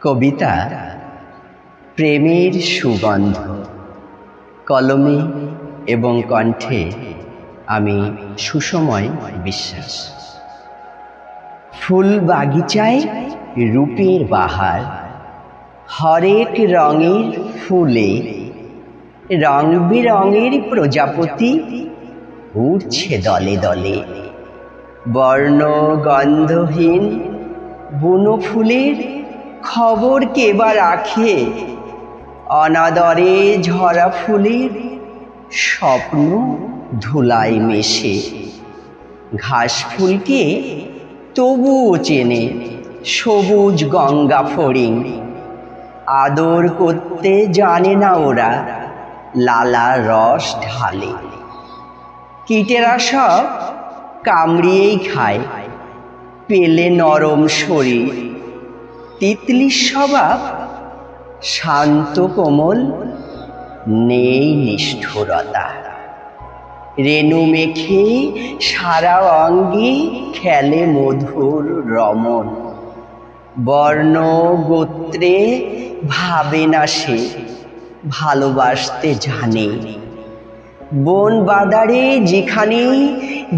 কবিতা প্রেমের সুগন্ধ। কলমে এবং কণ্ঠে আমি সুসময় বিশ্বাস। ফুল বাগিচায় রূপের বাহার, হরেক রঙের ফুলে রং বেরঙের প্রজাপতি উড়ছে দলে দলে। বর্ণ গন্ধহীন বুনো ফুলের খবর কেবা রাখে, অনাদরে ঝরা ফুলের স্বপ্ন ধুলায় মেশে। ঘাস ফুলকে তবুও চেনে সবুজ গঙ্গা ফড়িং, আদর করতে জানে না ওরা লালা রস ঢালে। কীটেরা সব কামড়িয়েই খায় পেলে নরম শরীর, তিতলির স্বভাব শান্ত কোমল, নেই নিষ্ঠুরতা। রেণু মেখে সারা অঙ্গে খেলে মধুর রমণ, বর্ণ গোত্রে ভাবে না সে ভালোবাসতে জানে। বন বাদারে যেখানে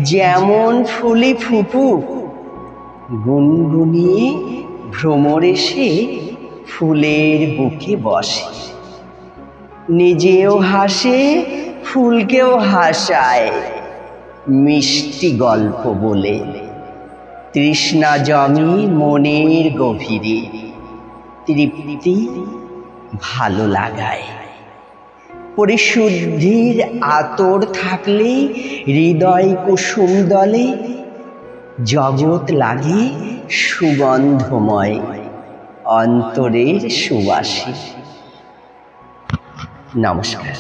যেমন ফুলে ফুটুক, গুনগুনিয়ে ভ্রমর এসে ফুলের বুকে বসে। নিজেও হাসে ফুলকেও হাসায় মিষ্টি গল্প বলে। তৃষ্ণা জমি মনের গভীরে, তৃপ্তি ভালো লাগায়। পরিশুদ্ধির আতর থাকলে হৃদয় কুসুম দলে, জগৎ লাগে সুগন্ধময় অন্তরের সুবাসী। নমস্কার।